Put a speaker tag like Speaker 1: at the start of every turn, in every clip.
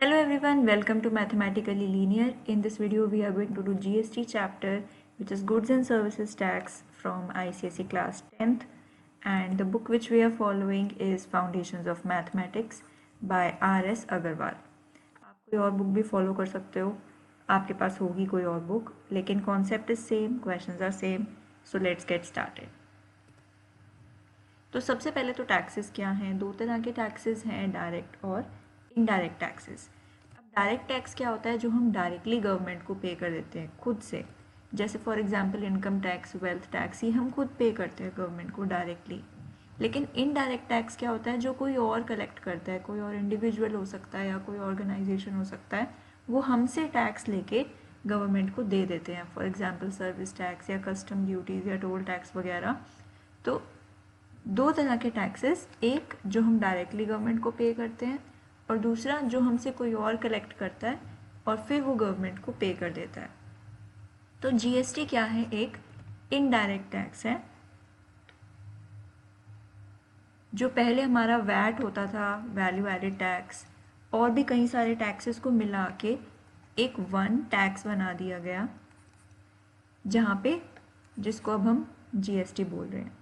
Speaker 1: Hello everyone, welcome to Mathematically Linear. In this video we are going to do GST chapter, which is Goods and Services Tax from ICSE class 10th, and the book which we are following is Foundations of Mathematics by R.S. Agarwal. आप कोई और book भी follow कर सकते हो, आपके पास होगी कोई और बुक, लेकिन concept is same, questions are same. So let's get started. तो सबसे पहले तो टैक्सेस क्या हैं. दो तरह के टैक्सेस हैं, डायरेक्ट और इनडायरेक्ट टैक्सेस. अब डायरेक्ट टैक्स क्या होता है, जो हम डायरेक्टली गवर्नमेंट को पे कर देते हैं खुद से. जैसे for example income tax, wealth tax, ये हम खुद पे करते हैं गवर्नमेंट को डायरेक्टली. लेकिन इनडायरेक्ट टैक्स क्या होता है, जो कोई और कलेक्ट करता है, कोई और इंडिविजुअल हो सकता है या कोई ऑर्गेनाइजेशन हो सकता है, वो हमसे टैक्स लेके गवर्नमेंट को दे देते हैं. फॉर एग्जाम्पल सर्विस टैक्स या कस्टम ड्यूटीज़ या टोल टैक्स वगैरह. तो दो तरह के टैक्सेस, एक जो हम डायरेक्टली गवर्नमेंट को पे करते हैं और दूसरा जो हमसे कोई और कलेक्ट करता है और फिर वो गवर्नमेंट को पे कर देता है. तो जीएसटी क्या है, एक इनडायरेक्ट टैक्स है. जो पहले हमारा वैट होता था, वैल्यू एडेड टैक्स, और भी कई सारे टैक्सेस को मिला के एक वन टैक्स बना दिया गया, जहाँ पे जिसको अब हम जीएसटी बोल रहे हैं.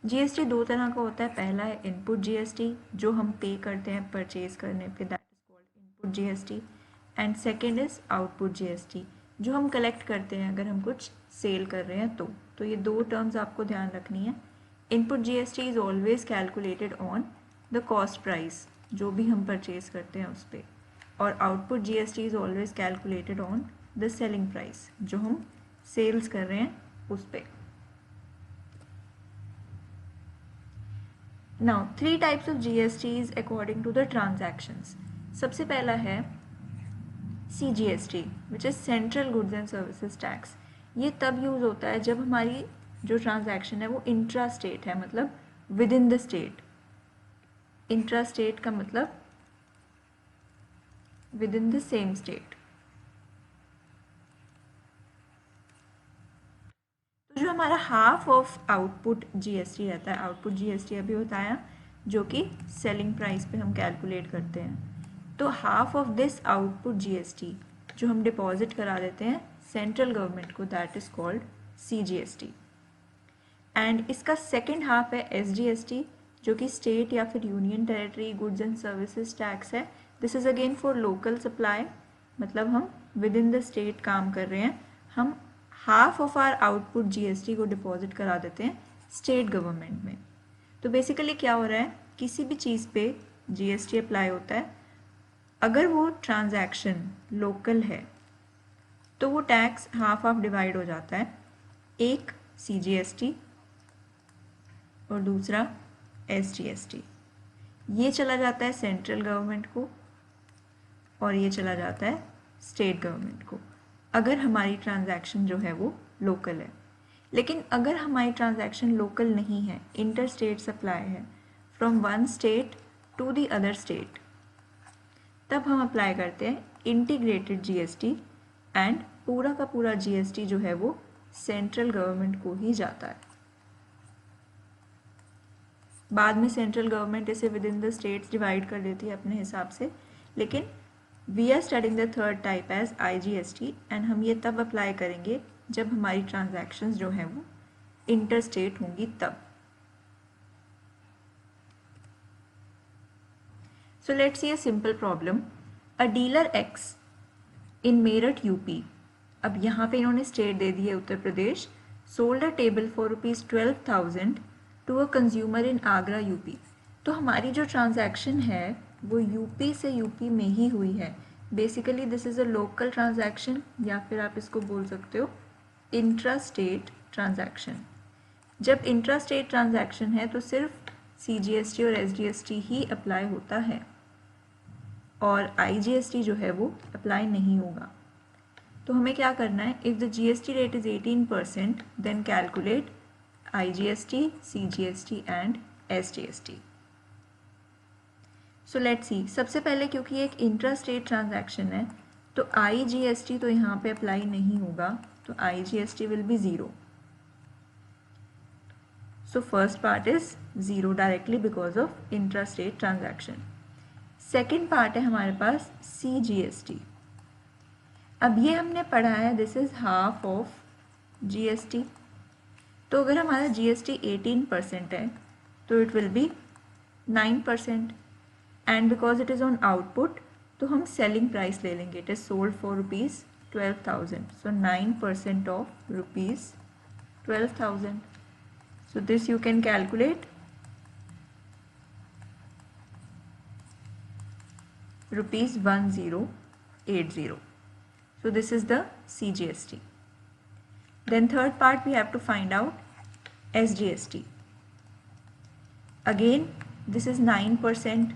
Speaker 1: जीएसटी दो तरह का होता है. पहला है इनपुट जीएसटी, जो हम पे करते हैं परचेज करने पे, that is called input GST. And second is output GST, जो हम कलेक्ट करते हैं अगर हम कुछ सेल कर रहे हैं तो ये दो टर्म्स आपको ध्यान रखनी है. Input GST is always calculated on the cost price, जो भी हम परचेज करते हैं उस पर. और output GST is always calculated on the selling price, जो हम सेल्स कर रहे हैं उस पर. Now, three types of GSTs according to the transactions. सबसे पहला है CGST, which is Central Goods and Services Tax. ये तब यूज़ होता है जब हमारी जो ट्रांजैक्शन है वो इंट्रा स्टेट है, मतलब with in the state. Intra state का मतलब with in the same state. जो हमारा हाफ ऑफ आउटपुट जीएसटी रहता है, आउटपुट जीएसटी अभी बताया, जो कि सेलिंग प्राइस पे हम कैलकुलेट करते हैं. तो half of this output GST जो हम डिपॉजिट करा देते हैं सेंट्रल गवर्नमेंट को, that is called CGST. And इसका सेकेंड हाफ है एसजीएसटी, जो कि स्टेट या फिर union territory goods and services tax है. This is again for local supply, मतलब हम विद इन द स्टेट काम कर रहे हैं. हम half of our output GST को डिपॉजिट करा देते हैं स्टेट गवर्नमेंट में. तो बेसिकली क्या हो रहा है, किसी भी चीज़ पे जीएसटी अप्लाई होता है, अगर वो ट्रांजैक्शन लोकल है तो वो टैक्स हाफ हाफ डिवाइड हो जाता है. एक सीजीएसटी और दूसरा एसजीएसटी. ये चला जाता है सेंट्रल गवर्नमेंट को और ये चला जाता है स्टेट गवर्नमेंट को, अगर हमारी ट्रांजैक्शन जो है वो लोकल है. लेकिन अगर हमारी ट्रांजैक्शन लोकल नहीं है, इंटर स्टेट सप्लाई है, from one state to the other state, तब हम अप्लाई करते हैं इंटीग्रेटेड जीएसटी. एंड पूरा का पूरा जीएसटी जो है वो सेंट्रल गवर्नमेंट को ही जाता है. बाद में सेंट्रल गवर्नमेंट इसे within the states divide कर देती है अपने हिसाब से. लेकिन we are studying the third type as IGST, and हम ये तब अप्लाई करेंगे जब हमारी ट्रांजैक्शंस जो हैं वो इंटर स्टेट होंगी तब. So let's see a simple problem. A dealer X in Meerut UP, अब यहाँ पे इन्होंने स्टेट दे दी है Uttar Pradesh, sold a table for ₹12,000 to a consumer in Agra UP. तो हमारी जो ट्रांजैक्शन है वो यूपी से यूपी में ही हुई है. Basically this is a local transaction, या फिर आप इसको बोल सकते हो इंट्रा स्टेट ट्रांजैक्शन. जब इंट्रा स्टेट ट्रांजैक्शन है तो सिर्फ सीजीएसटी और एसजीएसटी ही अप्लाई होता है और आईजीएसटी जो है वो अप्लाई नहीं होगा. तो हमें क्या करना है, if the GST rate is 18%, then calculate IGST, CGST and SGST. So let's see. सबसे पहले क्योंकि एक इंट्रा स्टेट ट्रांजैक्शन है तो IGST तो यहाँ पे अप्लाई नहीं होगा, तो IGST will be 0. So first part is 0 directly because of intra state transaction. Second part है हमारे पास CGST. अब ये हमने पढ़ा है this is half of GST. तो अगर हमारा GST 18% है तो it will be 9%, and because it is on output तो हम सेलिंग प्राइस ले लेंगे. It is sold for ₹12,000, so 9% of ₹12,000. So this you can calculate ₹1080. So this is the CGST. Then third part we have to find out SGST. Again this is 9%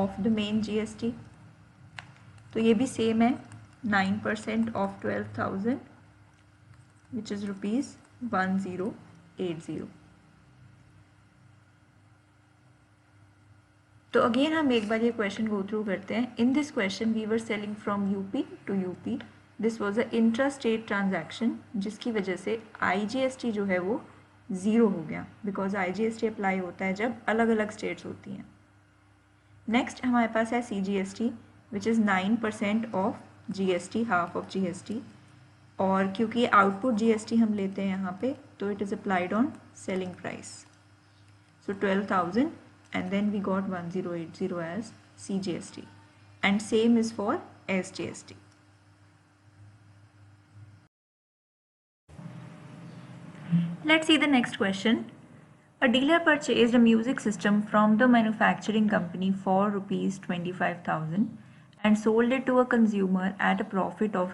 Speaker 1: of the main GST. तो ये भी same है, 9% of 12,000 which is ₹1080. तो again हम एक बार ये question गो through करते हैं. In this question we were selling from UP to UP. This was a intra state transaction जिसकी वजह से IGST जो है वो ज़ीरो हो गया, बिकॉज IGST अप्लाई होता है जब अलग अलग स्टेट्स होती हैं. नेक्स्ट हमारे पास है CGST which is 9% of GST, half of GST. और क्योंकि आउटपुट GST हम लेते हैं यहाँ पे तो it is applied on selling price. So 12,000 and then we got 1080 as CGST, and same is for SGST. Let's see the next question. A dealer purchased a music system from the manufacturing company for ₹25,000 and sold it to a consumer at a profit of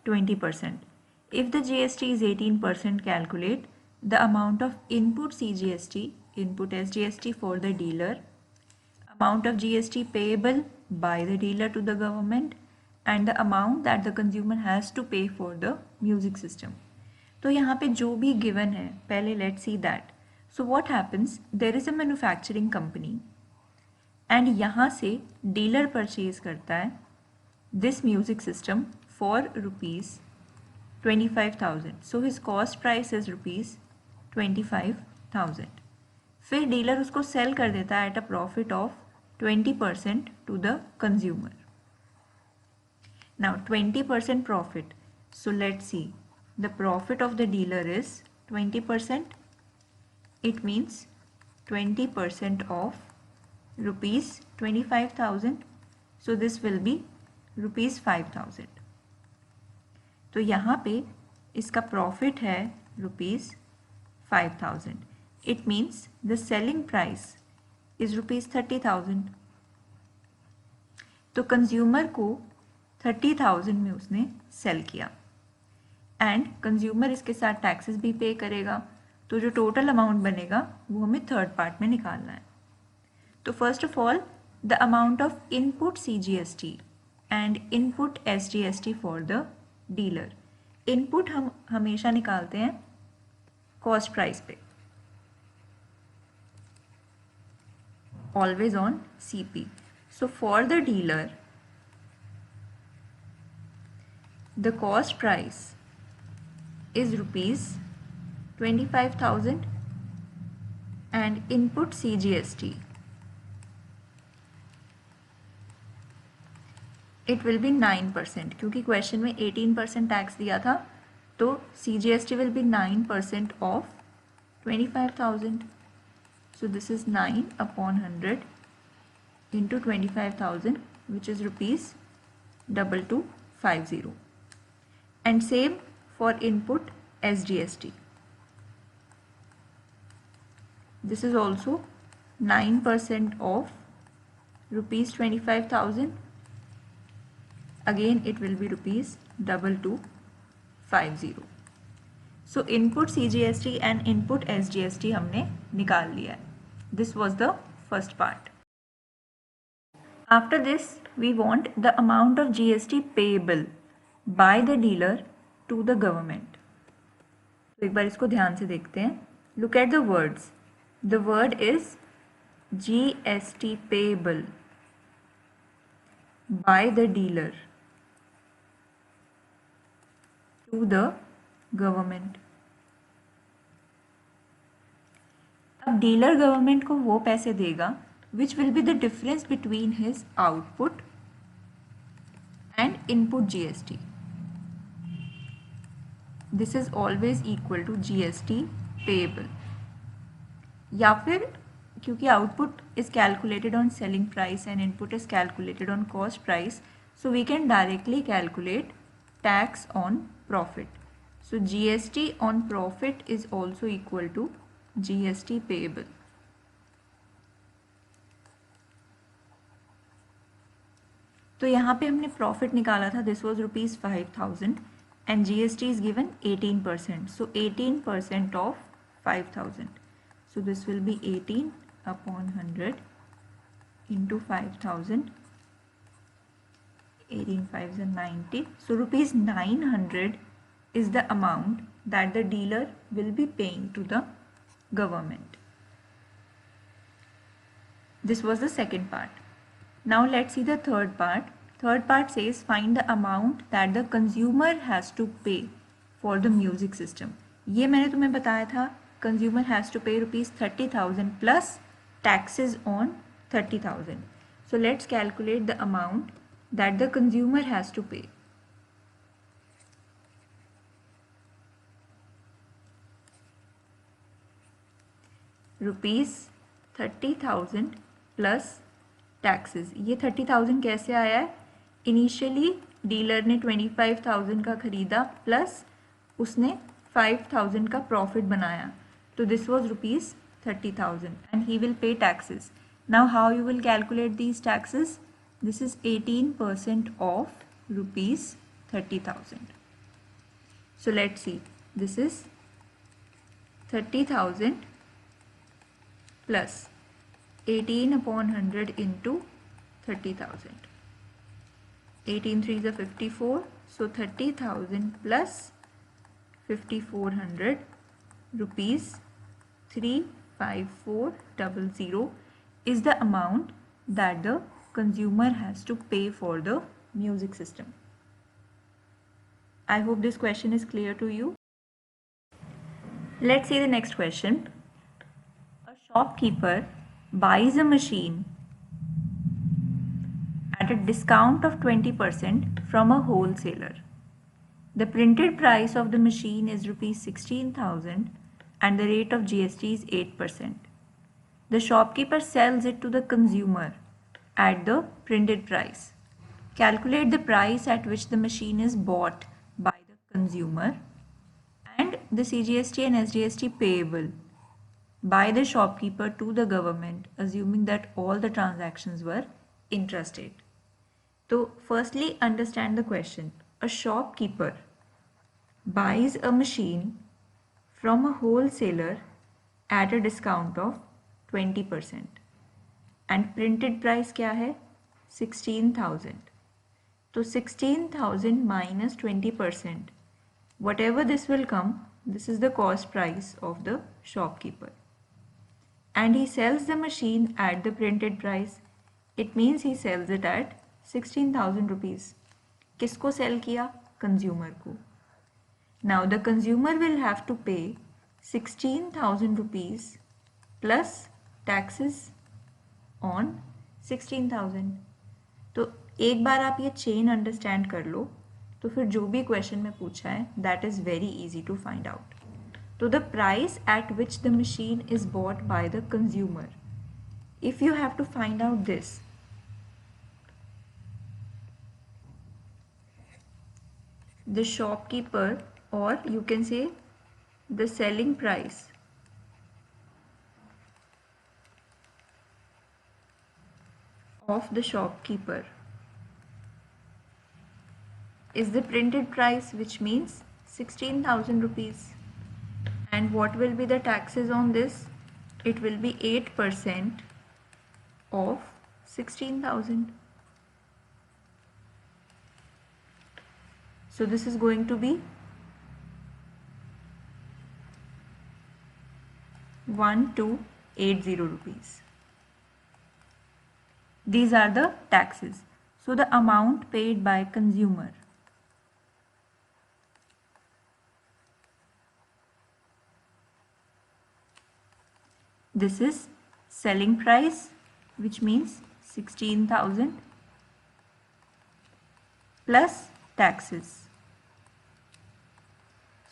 Speaker 1: 20%. If the GST is 18%, calculate the amount of input CGST, input SGST for the dealer, amount of GST payable by the dealer to the government, and the amount that the consumer has to pay for the music system. तो यहाँ पे जो भी given है पहले let's see that. So what happens, there is a manufacturing company and यहाँ से dealer purchase करता है this music system for ₹25,000. So his cost price is ₹25,000. फिर डीलर उसको सेल कर देता है at a profit of 20% to the consumer. Now 20% profit, so let's see the profit of the dealer is 20%. It means 20% of ₹25,000. So this will be ₹5,000. तो यहाँ पे इसका profit है ₹5,000. It means the selling price is ₹30,000. तो consumer को 30,000 में उसने cell किया एंड कंज्यूमर इसके साथ टैक्सेस भी पे करेगा. तो जो टोटल अमाउंट बनेगा वो हमें थर्ड पार्ट में निकालना है. तो first of all the amount of input CGST and input SGST for the dealer. Input हम हमेशा निकालते हैं कॉस्ट प्राइस पे, always on CP. So for the dealer, the cost price is ₹25,000 and input CGST, it will be 9%. क्योंकि question में 18% tax दिया था तो CGST will be 9% of 25,000. So this is 9 upon 100 into 25,000 which is ₹2250. And same for input SGST. This is also 9% of ₹25,000. Again it will be ₹2250. So input CGST and input SGST हमने निकाल लिया है. This was the first part. After this, we want the amount of GST payable by the dealer to the government. तो एक बार इसको ध्यान से देखते हैं. Look at the words. The word is GST payable by the dealer to the government. अब dealer government को वो पैसे देगा which will be the difference between his output and input GST. This is always equal to GST payable. या फिर क्योंकि output is calculated on selling price and input is calculated on cost price, so we can directly calculate tax on profit. So GST on profit is also equal to GST payable. तो यहाँ पे हमने profit निकाला था, this was ₹5,000 and GST is given 18%. So 18% of 5,000. So this will be 18 upon 100 into 5,000. 18 5s are 90. So ₹900 is the amount that the dealer will be paying to the government. This was the second part. Now let's see the third part. Third part says find the amount that the consumer has to pay for the music system. ये मैंने तुम्हें बताया था, consumer has to pay ₹30,000 plus taxes on 30,000. So let's calculate the amount that the consumer has to pay. ₹30,000 plus taxes. ये 30,000 कैसे आया है? Initially dealer ने 25,000 का खरीदा प्लस उसने 5,000 का प्रॉफिट बनाया, तो this was ₹30,000 and he will pay taxes. Now how you will calculate these taxes? This is 18% of ₹30,000. So let's C, this is 30,000 plus 18 upon 100 into 30,000. 18 3s are 54. So 30,000 plus 5,400 rupees 35400 is the amount that the consumer has to pay for the music system. I hope this question is clear to you. Let's see the next question. A shopkeeper buys a machine at a discount of 20% from a wholesaler. The printed price of the machine is ₹16,000 and the rate of GST is 8%. The shopkeeper sells it to the consumer at the printed price. Calculate the price at which the machine is bought by the consumer and the CGST and SGST payable by the shopkeeper to the government, assuming that all the transactions were intrastate. So firstly, understand the question. A shopkeeper buys a machine from a wholesaler at a discount of 20% and printed price क्या है? 16,000. तो 16,000 minus 20%. Whatever this will come, this is the cost price of the shopkeeper. And he sells the machine at the printed price. It means he sells it at 16,000 rupees. किसको cell किया? Consumer को. Now the consumer will have to pay 16,000 rupees plus taxes on 16,000. तो एक बार आप ये chain understand कर लो तो फिर जो भी क्वेश्चन में पूछा है that is very easy to find out. तो the price at which the machine is bought by the consumer. If you have to find out this, the shopkeeper, or you can say the selling price of the shopkeeper is the printed price, which means 16,000 rupees. And what will be the taxes on this? It will be 8% of 16,000. So this is going to be 1,280 rupees. These are the taxes. So the amount paid by consumer. This is selling price which means 16,000 plus taxes.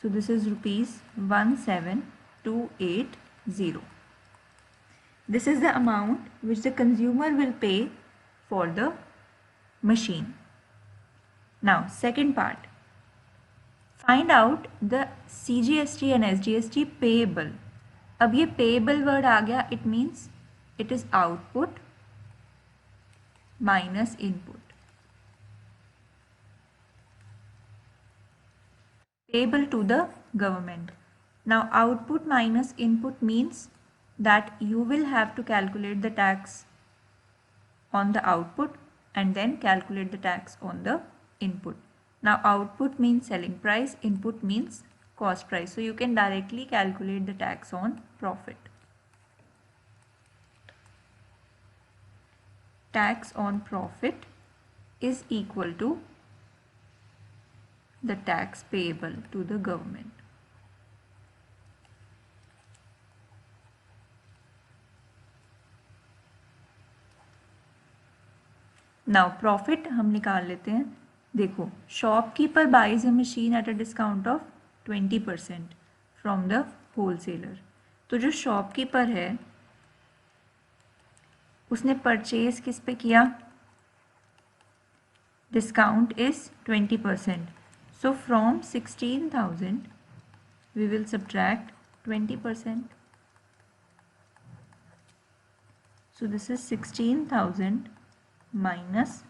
Speaker 1: So this is rupees 17,280. This is the amount which the consumer will pay for the machine. Now second part, find out the CGST and SGST payable. अब ये payable word आ गया, it means it is output minus input. Payable to the government. Now output minus input means that you will have to calculate the tax on the output and then calculate the tax on the input. Now output means selling price, input means cost price. So you can directly calculate the tax on profit. Tax on profit is equal to the tax payable to the government. Now profit हम निकाल लेते हैं. देखो, shopkeeper buys a machine at a discount of 20% from the wholesaler. तो जो shopkeeper है उसने purchase किस पे किया? Discount is 20%. So from 16,000 we will subtract 20%. So this is 16,000 minus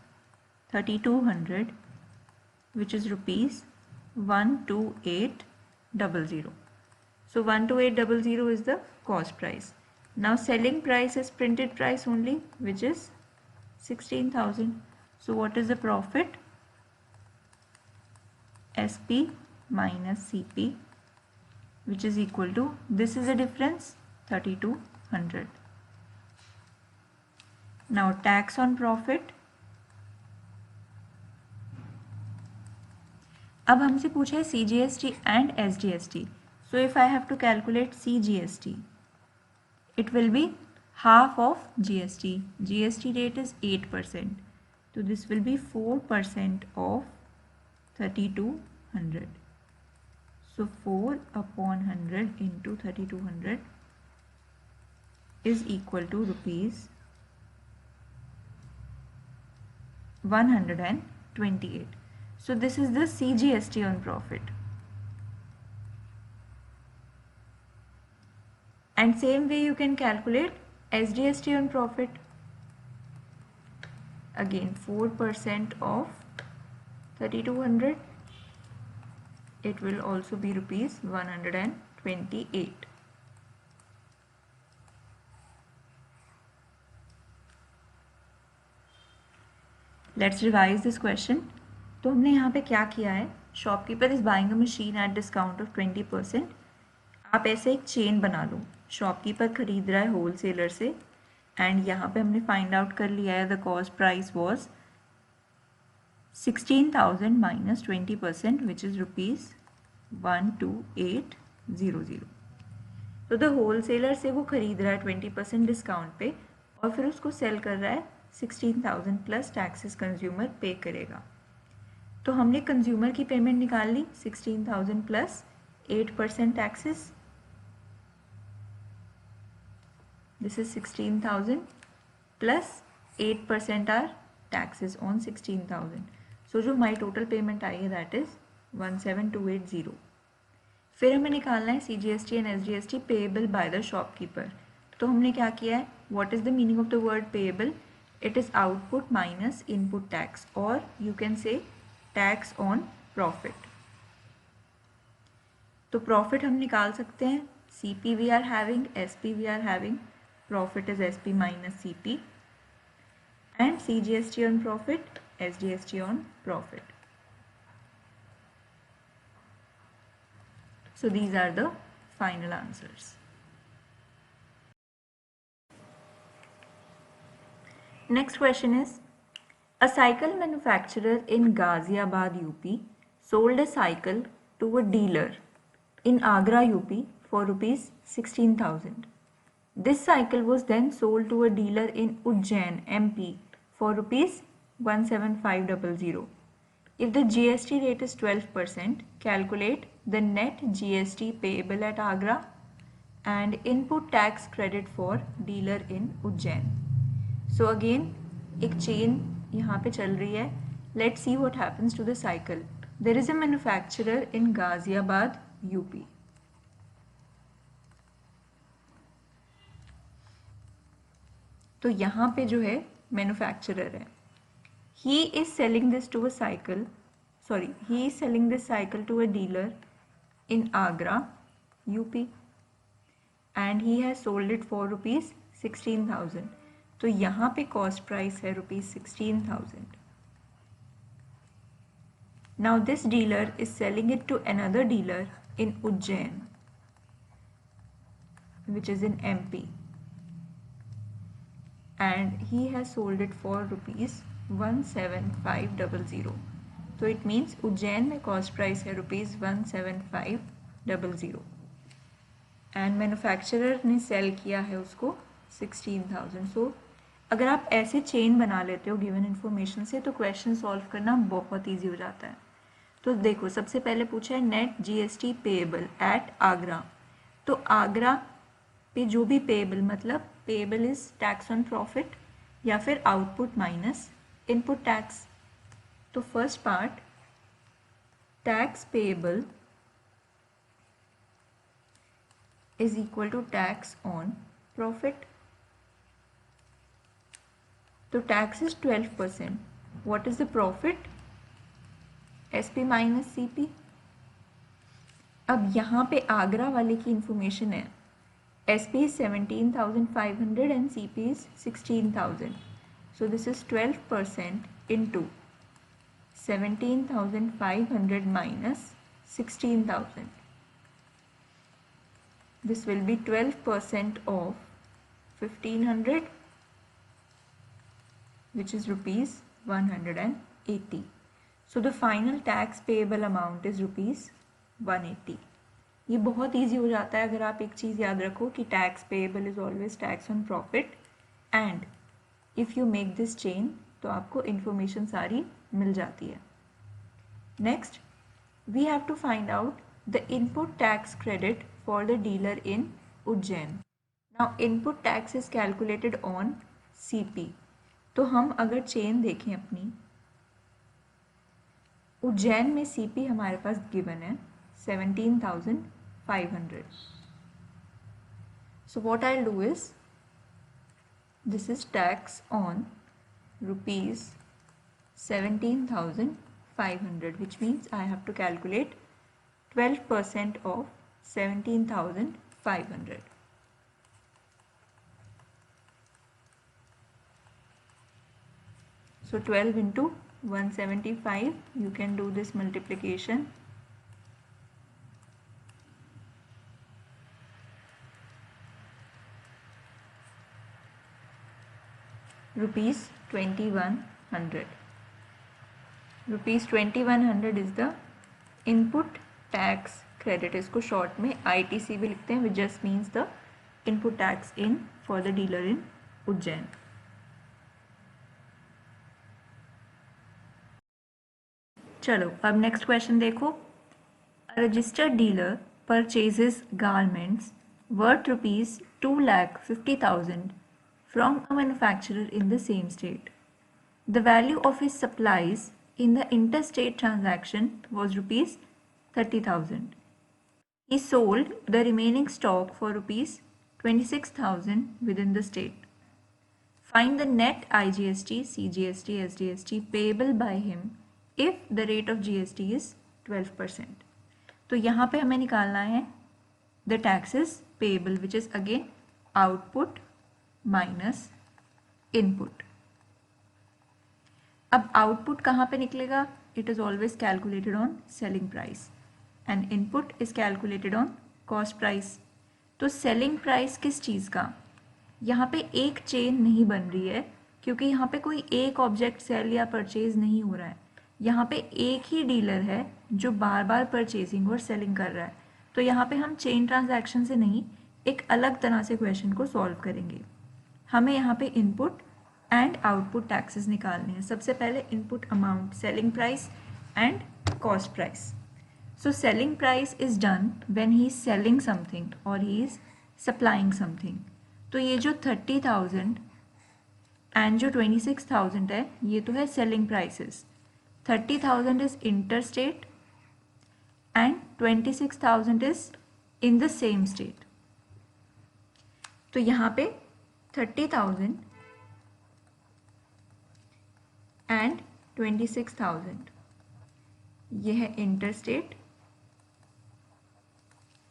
Speaker 1: 3,200, which is rupees 12800. So 12800 is the cost price. Now selling price is printed price only, which is 16,000. So what is the profit? SP minus CP, which is equal to, this is the difference, 3,200. Now tax on profit. अब हमसे पूछा है CGST and SGST. So if I have to calculate CGST, it will be half of GST. GST rate is 8%. So this will be 4% of 3,200. So 4 upon 100 into 3,200 is equal to rupees 128. So this is the CGST on profit. And same way you can calculate SGST on profit. Again 4% of 3,200. It will also be rupees 128. Let's revise this question. तो हमने यहाँ पे क्या किया है? Shopkeeper is buying a machine at discount of 20%. आप ऐसे एक चेन बना लो. शॉपकीपर खरीद रहा है होलसेलर से एंड यहाँ पे हमने फाइंड आउट कर लिया है the cost price was 16,000 minus 20%, which is rupees 12800. तो द होलसेलर से वो खरीद रहा है 20% डिस्काउंट पे और फिर उसको सेल कर रहा है 16,000 प्लस टैक्सेस कंज्यूमर पे करेगा. तो हमने कंज्यूमर की पेमेंट निकाल ली 16,000 plus 8% taxes. This is 16,000 plus 8% are taxes on 16,000. So जो हमारी टोटल पेमेंट आई है दैट इज 17,280. फिर हमें निकालना है CGST and SGST payable by the shopkeeper. तो हमने क्या किया है? What is the meaning of the word payable? It is output minus input tax और you can say tax on profit. तो प्रॉफिट हम निकाल सकते हैं. CP we are having, SP we are having. Profit is SP minus CP and CGST on profit, SGST on profit. So these are the final answers. Next question is, a cycle manufacturer in Ghaziabad UP sold a cycle to a dealer in Agra UP for rupees 16,000. This cycle was then sold to a dealer in Ujjain, MP for rupees 17500. If the GST rate is 12%, calculate the net GST payable at Agra and input tax credit for dealer in Ujjain. So again एक chain यहाँ पे चल रही है. Let's see what happens to the cycle. There is a manufacturer in Ghaziabad, UP. तो यहाँ पे जो है मैन्युफैक्चरर है. He is selling this to a cycle. Sorry, he is selling this cycle to a dealer in Agra, UP, and he has sold it for rupees 16,000. तो यहाँ पे cost price है rupees 16,000. Now this dealer is selling it to another dealer in Ujjain, which is in MP, and he has sold it for rupees 17500. तो it means Ujjain में cost price है rupees 17500 and manufacturer ने sell किया है उसको 16,000. So अगर आप ऐसे chain बना लेते हो given information से तो question solve करना बहुत easy हो जाता है. तो देखो सबसे पहले पूछा है net GST payable at Agra. तो आगरा पे जो भी payable मतलब payable is tax on profit या फिर output minus input tax. तो first part tax payable is equal to tax on profit. तो tax is 12%. What is the profit? SP minus CP. अब यहाँ पे आगरा वाले की इंफॉर्मेशन है SP is 17,500 and CP is 16,000. So this is 12% into 17,500 minus 16,000. This will be 12% of 1,500, which is rupees 180. So the final tax payable amount is rupees 180. ये बहुत easy हो जाता है अगर आप एक चीज़ याद रखो कि tax payable is always tax on profit, and if you make this chain तो आपको information सारी मिल जाती है. Next, we have to find out the input tax credit for the dealer in Ujjain. Now input tax is calculated on CP. तो हम अगर chain देखें अपनी, उज्जैन में CP हमारे पास given है 17,500. So what I'll do is, this is tax on rupees 17,500, which means I have to calculate 12% of 17,500. So 12 into 175, you can do this multiplication. Rupees 2,100. Rupees 2,100 is the input tax credit. इसको short में ITC भी लिखते हैं, which just means the input tax in for the dealer in Ujjain. चलो अब next question देखो. A registered dealer purchases garments worth rupees 2,50,000 from a manufacturer in the same state. The value of his supplies in the interstate transaction was rupees 30,000. He sold the remaining stock for rupees 26,000 within the state. Find the net IGST, CGST, SGST payable by him if the rate of GST is 12%. तो यहाँ पे हमें निकालना है the taxes payable, which is again output minus input. अब output कहाँ पे निकलेगा? It is always calculated on selling price and input is calculated on cost price. तो selling price किस चीज़ का? यहाँ पे एक चेन नहीं बन रही है क्योंकि यहाँ पे कोई एक ऑब्जेक्ट सेल या परचेज नहीं हो रहा है. यहाँ पे एक ही डीलर है जो बार बार परचेजिंग और सेलिंग कर रहा है. तो यहाँ पे हम चेन ट्रांजैक्शन से नहीं, एक अलग तरह से क्वेश्चन को सॉल्व करेंगे। हमें यहाँ पे इनपुट एंड आउटपुट टैक्सेस निकालने हैं। सबसे पहले input amount, selling price and cost price. So selling price is done when he is selling something or he is supplying something. तो ये जो 30,000 एंड जो 26,000 है ये तो है selling prices. 30,000 is inter state and 26,000 is in the same state. तो यहाँ पे 30,000 एंड 26,000 ये है inter state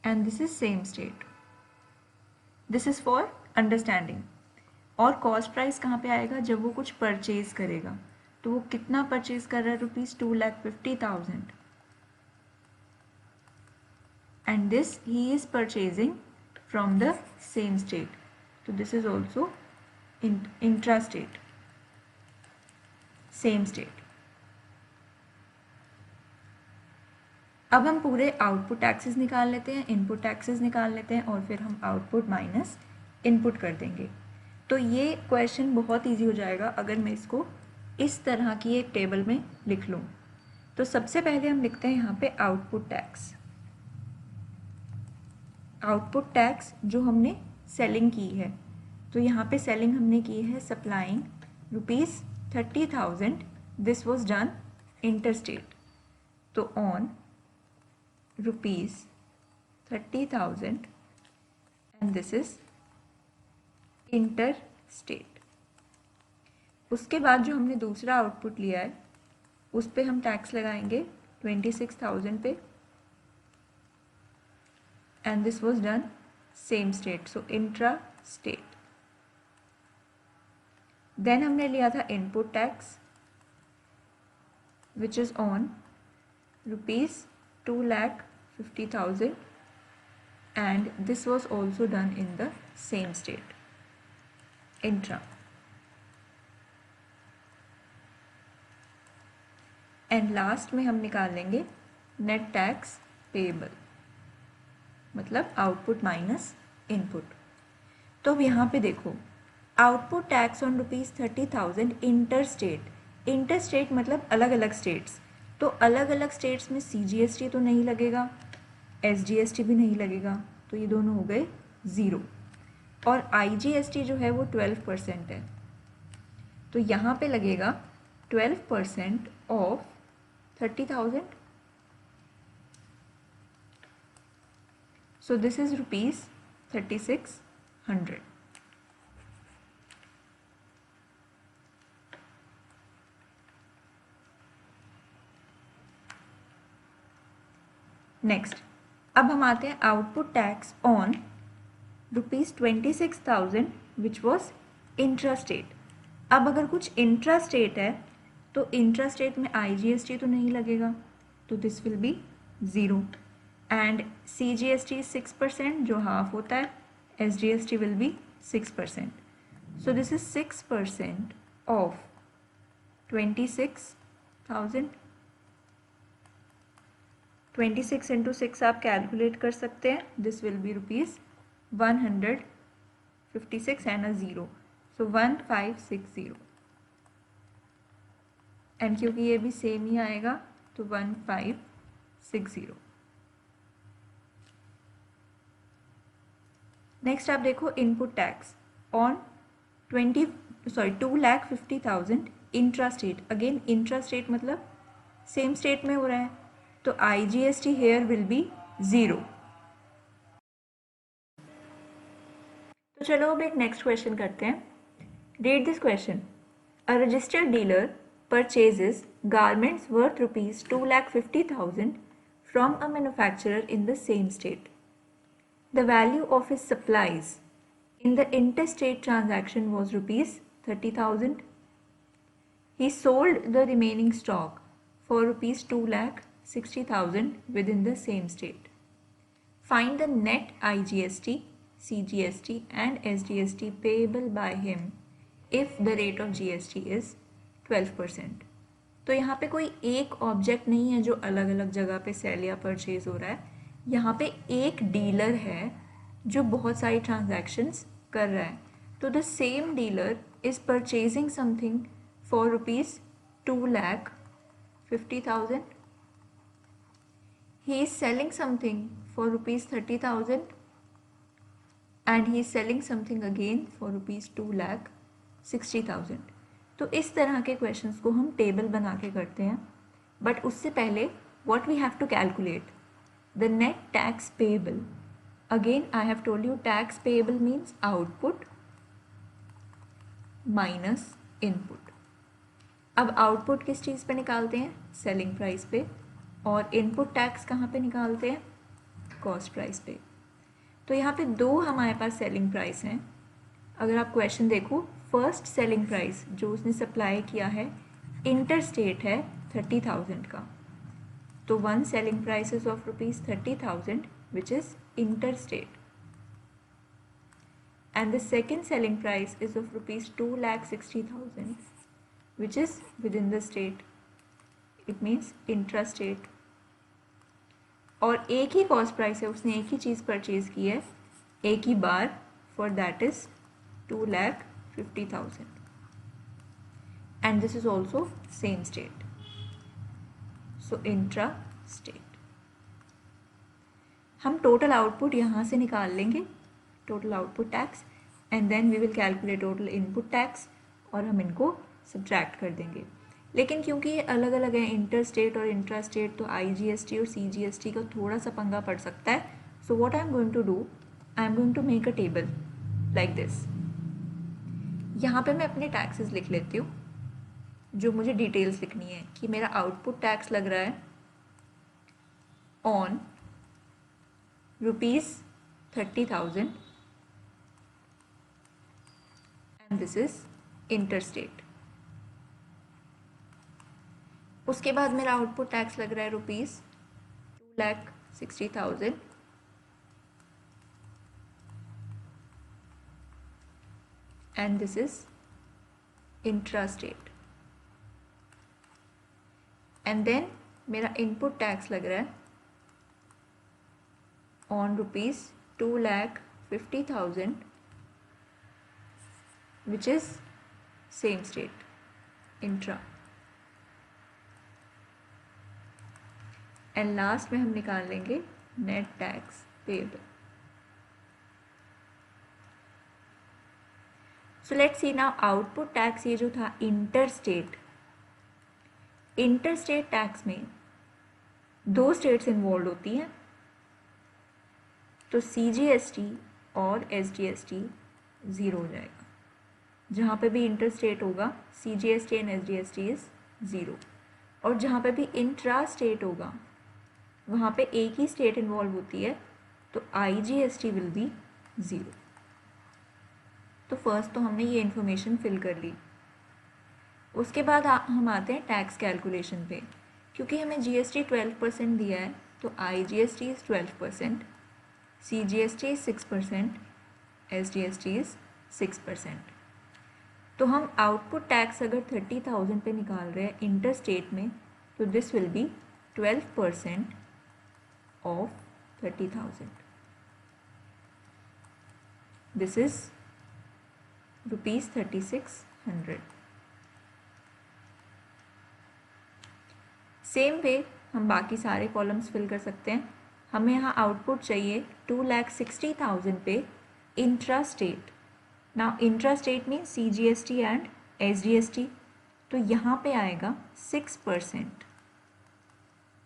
Speaker 1: and this is same state. This is for understanding. और कॉस्ट प्राइस कहाँ पे आएगा? जब वो कुछ परचेज करेगा। तो वो कितना परचेज कर रहा है? ₹2,50,000 and this he is purchasing from the same state. So this is also intrastate, same state. अब हम पूरे आउटपुट टैक्सेस निकाल लेते हैं, इनपुट टैक्सेस निकाल लेते हैं और फिर हम आउटपुट माइनस इनपुट कर देंगे। तो ये क्वेश्चन बहुत इजी हो जाएगा अगर मैं इसको इस तरह की एक टेबल में लिख लूँ। तो सबसे पहले हम लिखते हैं यहाँ पे आउटपुट टैक्स। आउटपुट टैक्स जो हमने सेलिंग की है, तो यहाँ पे सेलिंग हमने की है supplying ₹30,000, this was done interstate. तो on ₹30,000 and this is interstate। उसके बाद जो हमने दूसरा आउटपुट लिया है उस पे हम टैक्स लगाएंगे 26,000 पे and this was done same state, so intra-state। then हमने लिया था input tax which is on ₹2,50,000 and this was also done in the same state, intra। And last में हम निकाल लेंगे नेट टैक्स पेएबल, मतलब आउटपुट माइनस इनपुट। तो अब यहाँ पे देखो, output tax on ₹30,000 inter state. Inter state मतलब अलग अलग स्टेट्स। तो अलग अलग स्टेट्स में CGST तो नहीं लगेगा, SGST भी नहीं लगेगा, तो ये दोनों हो गए 0। और IGST जो है वो 12% है, तो यहाँ पे लगेगा 12% of 30,000। So this is ₹3,600। Next, अब हम आते हैं output tax on ₹26,000 which was intrastate. अब अगर कुछ इंट्रास्टेट है तो इंट्रास्टेट में IGST तो नहीं लगेगा, तो this will B 0 and CGST 6% जो हाफ होता है, SGST will be 6%। So this is 6% of 26,000। 26 into 6 आप कैलकुलेट कर सकते हैं, this will B ₹156 and a 0, so 1560। And क्योंकि ये भी सेम ही आएगा तो 1560। नेक्स्ट आप देखो input tax on 2,50,000 intra state. Again intra state मतलब सेम स्टेट में हो रहा है, तो IGST here will be 0। तो चलो अब एक नेक्स्ट क्वेश्चन करते हैं। Read this question. A registered dealer purchases garments worth ₹2,50,000 from a manufacturer in the same state. The value of his supplies in the interstate transaction was ₹30,000। He sold the remaining stock for ₹2,60,000 within the same state. Find the net IGST, CGST and SGST payable by him if the rate of GST is 12%. तो यहाँ पे कोई एक object नहीं है जो अलग अलग जगह पे सेल या परचेज हो रहा है। यहाँ पे एक डीलर है जो बहुत सारी ट्रांजैक्शंस कर रहा है। तो the same dealer is purchasing something for ₹2,50,000. He is selling something for ₹30,000 and he is selling something again for ₹2,60,000. तो इस तरह के क्वेश्चंस को हम टेबल बना के करते हैं, बट उससे पहले what we have to calculate the net tax payable. Again I have told you tax payable means output minus input. अब आउटपुट किस चीज़ पे निकालते हैं? सेलिंग प्राइस पे. और इनपुट टैक्स कहाँ पे निकालते हैं? कॉस्ट प्राइस पे. तो यहाँ पे दो हमारे पास सेलिंग प्राइस हैं. अगर आप क्वेश्चन देखो, फर्स्ट सेलिंग प्राइस जो उसने सप्लाई किया है इंटर स्टेट है 30,000 का. तो one selling price is of ₹30,000 which is inter state. And the second selling price is of ₹2,60,000 which is within the state. It means intrastate. और एक ही कॉस्ट प्राइस है, उसने एक ही चीज़ परचेज की है एक ही बार, for that is 2,50,000 and this is also same state. So intrastate. हम टोटल आउटपुट यहाँ से निकाल लेंगे, total output tax, and then we will calculate total input tax और हम इनको सब्ट्रैक्ट कर देंगे. लेकिन क्योंकि ये अलग अलग है इंटर स्टेट और इंट्रा स्टेट, तो IGST और CGST का थोड़ा सा पंगा पड़ सकता है. So what I am going to do, I am going to make a table like this. यहाँ पे मैं अपने टैक्सेस लिख लेती हूँ जो मुझे डिटेल्स लिखनी है कि मेरा आउटपुट टैक्स लग रहा है on ₹30,000 and this is interstate. उसके बाद मेरा आउटपुट टैक्स लग रहा है ₹2,60,000 and this is intrastate. And then मेरा इनपुट टैक्स लग रहा है on ₹2,50,000 which is same state, intra. And last में हम निकाल लेंगे net tax payable. So let's C now output tax ये जो था इंटर स्टेट टैक्स में दो स्टेट्स इन्वॉल्व होती हैं. तो CGST और SGST ज़ीरो हो जाएगा. जहाँ पे भी इंटर स्टेट होगा CGST and SGST is zero. और जहाँ पे भी इंट्रा स्टेट होगा वहाँ पे एक ही स्टेट इन्वॉल्व होती है, तो IGST विल बी ज़ीरो. तो फर्स्ट तो हमने ये इन्फॉर्मेशन फिल कर ली. उसके बाद हम आते हैं टैक्स कैलकुलेशन पे. क्योंकि हमें GST 12% दिया है तो IGST is 12%, CGST is 6%, SGST is 6%. तो हम आउटपुट टैक्स अगर 30,000 पे निकाल रहे हैं इंटर स्टेट में, तो this will B 12% of 30,000. This is ₹3,600. Same way हम बाकी सारे कॉलम्स फिल कर सकते हैं. हमें यहाँ आउटपुट चाहिए 2,60,000 पे intra state. Now intra state mean CGST and SGST. तो यहाँ पे आएगा 6%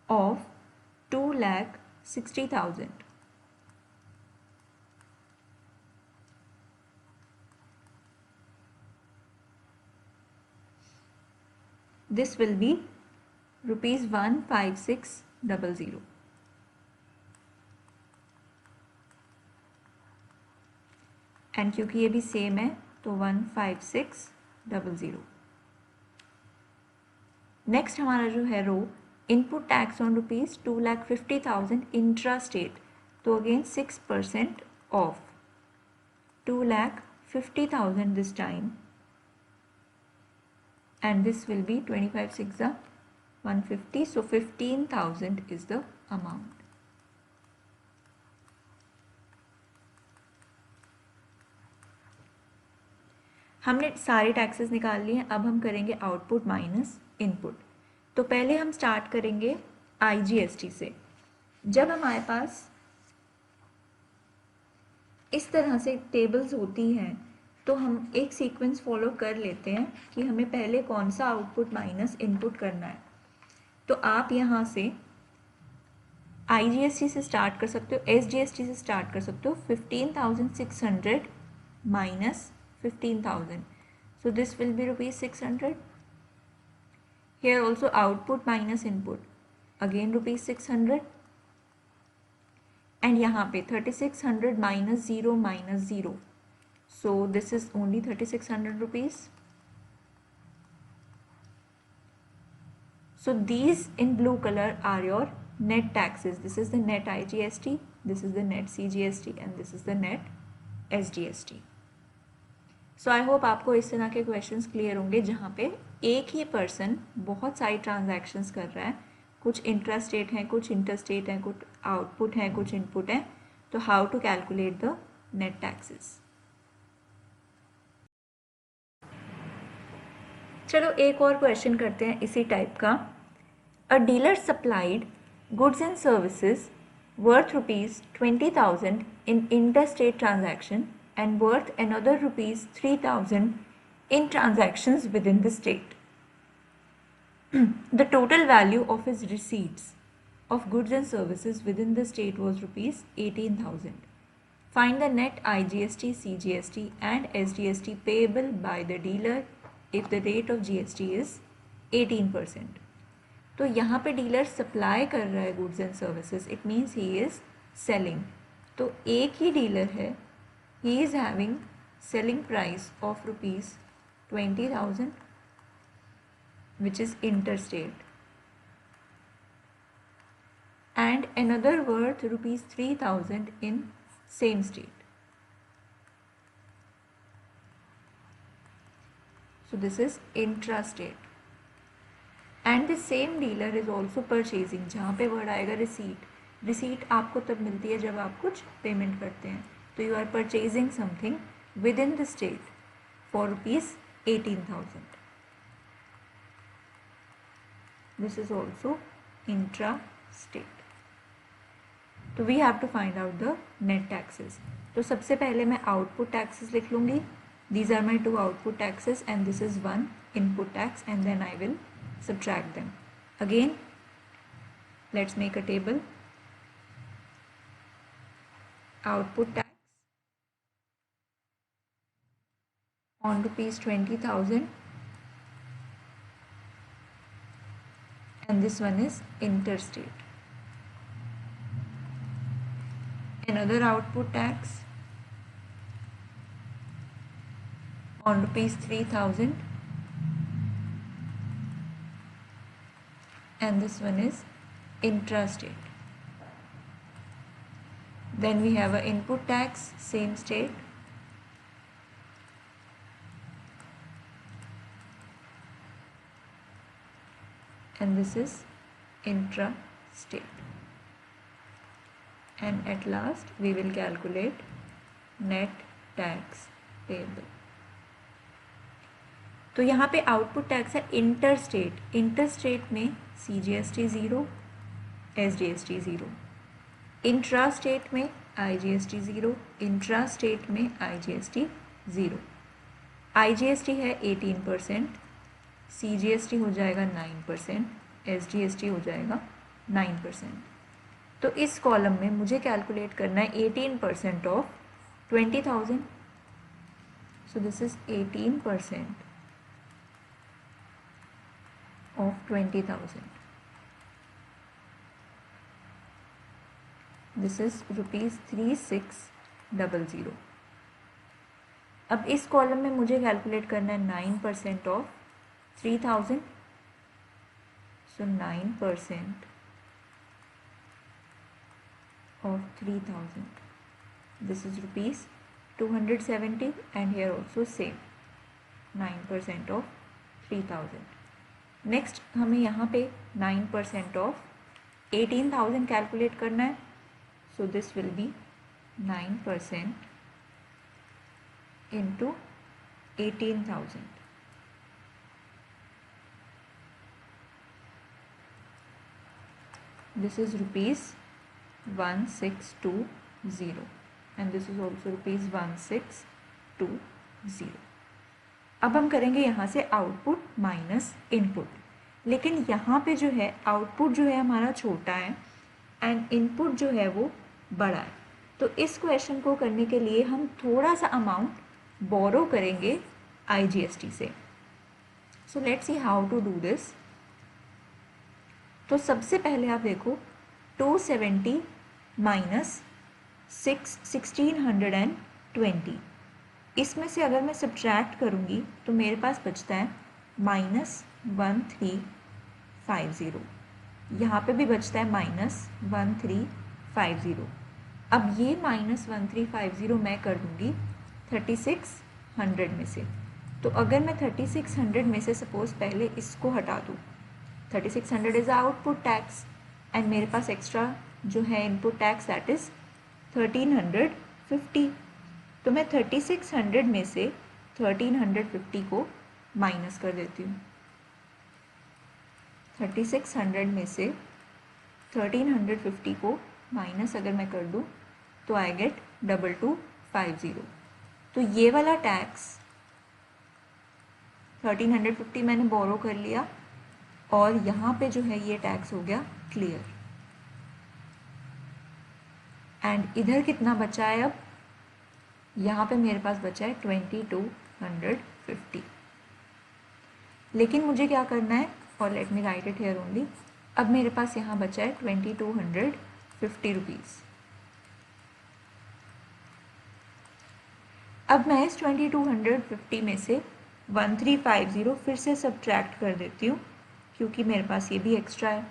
Speaker 1: of 2,60,000. This will be ₹156,000. And क्योंकि ये भी सेम है तो 156,000. नेक्स्ट हमारा जो है raw input tax on ₹2,50,000 intra state. तो again 6% of 2,50,000 this time, and this will be 25 6 150, so 15,000 is the amount. हमने सारे टैक्सेस निकाल लिए हैं, अब हम करेंगे आउटपुट माइनस इनपुट। तो पहले हम स्टार्ट करेंगे IGST से। जब हमारे पास इस तरह से टेबल्स होती हैं तो हम एक सीक्वेंस फॉलो कर लेते हैं कि हमें पहले कौन सा आउटपुट माइनस इनपुट करना है। तो आप यहाँ से IGST से स्टार्ट कर सकते हो, SGST से स्टार्ट कर सकते हो। 15,600 minus 15,000, so this will be rupees 600. Here also output minus input, again rupees 600, and यहाँ पे 3600 minus 0, so this is only 3600 rupees. So these in blue color are your net taxes. This is the net IGST, this is the net CGST, and this is the net SGST. So I hope आपको इस तरह के questions clear होंगे जहाँ पे एक ही person बहुत सारी ट्रांजैक्शंस कर रहा है, कुछ इंट्रास्टेट हैं, कुछ इंटरस्टेट हैं, कुछ आउटपुट हैं, कुछ इनपुट हैं। तो how to calculate the net taxes. चलो एक और क्वेश्चन करते हैं इसी टाइप का। A dealer supplied goods and services worth ₹20,000 in interstate transaction and worth another ₹3,000 in transactions within the state. The total value of his receipts of goods and services within the state was ₹18,000. Find the net IGST, CGST and SGST payable by the dealer if the rate of GST is 18%. तो यहाँ पे dealer supply कर रहा है goods and services, it means he is selling. तो एक ही dealer है, he is having selling price of ₹20,000 which is interstate and another worth ₹3,000 in same state. So this is intrastate and the same dealer is also purchasing, जहाँ पे word आएगा receipt. Receipt आपको तब मिलती है जब आप कुछ पेमेंट करते हैं। तो you are purchasing something within the state for ₹18,000. This is also intra-state. तो we have to find out the net taxes. तो सबसे पहले मैं output taxes लिख लूँगी. These are my 2 output taxes and this is 1 input tax and then I will subtract them. Again, let's make a table. Output tax on ₹20,000. And this one is interstate. Another output tax on ₹3,000 and this one is intrastate. Then we have an input tax, same state, and this is intrastate. And at last we will calculate net tax payable. तो यहाँ पे output tax है interstate. Interstate में CGST 0, SGST 0, intrastate में IGST 0, intrastate में IGST 0। IGST है 18%, CGST हो जाएगा 9%, SGST हो जाएगा 9%। तो इस कॉलम में मुझे कैलकुलेट करना है 18% of 20,000. So this is 18% of 20,000. This is ₹3600. अब इस कॉलम में मुझे कैलकुलेट करना है 9% of 3,000. So 9% of 3,000. This is ₹270 and here also same 9% of 3,000. Next हमें यहाँ पे 9% of 18,000 कैलकुलेट करना है. So this will be 9% into 18,000. This is rupees 1620 and this is also rupees 1620. अब हम करेंगे यहाँ से आउटपुट माइनस इनपुट, लेकिन यहाँ पे जो है आउटपुट जो है हमारा छोटा है एंड इनपुट जो है वो बड़ा है। तो इस क्वेश्चन को करने के लिए हम थोड़ा सा अमाउंट बोरो करेंगे IGST से। So let's see how to do this. तो सबसे पहले आप देखो 270 माइनस 1620, इसमें से अगर मैं सब्ट्रैक्ट करूँगी तो मेरे पास बचता है -1350। यहाँ पे भी बचता है -1350। अब ये -1350 मैं कर दूँगी 3600 में से। तो अगर मैं 3600 में से सपोज़ पहले इसको हटा दूँ, 3600 इज़ आउटपुट टैक्स एंड मेरे पास एक्स्ट्रा जो है इनपुट टैक्स दैट इज़ 1350। तो मैं 3600 में से 1350 को माइनस कर देती हूँ। 3600 में से 1350 को माइनस अगर मैं कर दूँ तो आई गेट 2250। तो ये वाला टैक्स 1350 मैंने बोरो कर लिया और यहाँ पे जो है ये टैक्स हो गया क्लियर। एंड इधर कितना बचा है, अब यहाँ पे मेरे पास बचा है 2250। लेकिन मुझे क्या करना है, और let me right it here only, अब मेरे पास यहाँ बचा है 2250 रुपीज़। अब मैं इस 2250 में से 1350 फिर से सब्ट्रैक्ट कर देती हूँ क्योंकि मेरे पास ये भी एक्स्ट्रा है।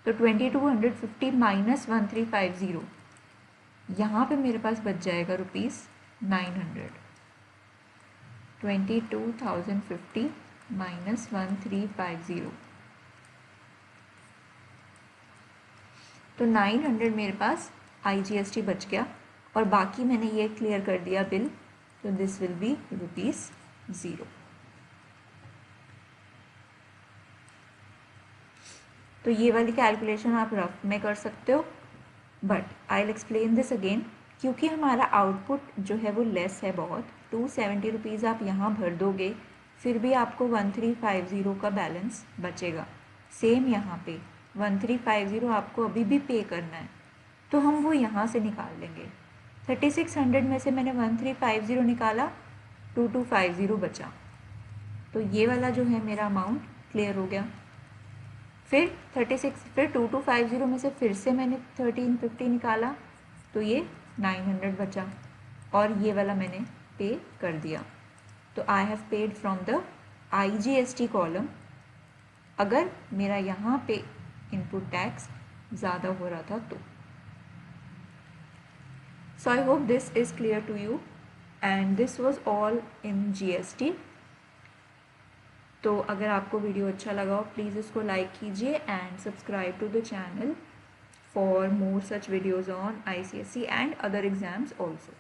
Speaker 1: तो 2250 माइनस 1350, यहाँ पे मेरे पास बच जाएगा रुपीज़ 900। 22,050 माइनस 1350, तो 900 मेरे पास IGST बच गया और बाकी मैंने ये क्लियर कर दिया बिल। तो दिस विल बी रुपीज़ 0। तो ये वाली कैलकुलेशन आप रफ में कर सकते हो, but I will explain this again. क्योंकि हमारा आउटपुट जो है वो लेस है बहुत, 270 रुपीज़ आप यहाँ भर दोगे फिर भी आपको 1350 का बैलेंस बचेगा। सेम यहाँ पे 1350 आपको अभी भी पे करना है, तो हम वो यहाँ से निकाल लेंगे। 3600 में से मैंने 1350 निकाला, 2250 बचा। तो ये वाला जो है मेरा अमाउंट क्लियर हो गया। फिर 2250 में से फिर से मैंने 1350 निकाला, तो ये 900 बचा और ये वाला मैंने पे कर दिया। तो I have paid from the IGST column, अगर मेरा यहाँ पे इनपुट टैक्स ज़्यादा हो रहा था तो। So I hope this is clear to you and this was all in GST। तो अगर आपको वीडियो अच्छा लगा हो प्लीज़ इसको लाइक कीजिए and subscribe to the channel for more such videos on ICSE and other exams also.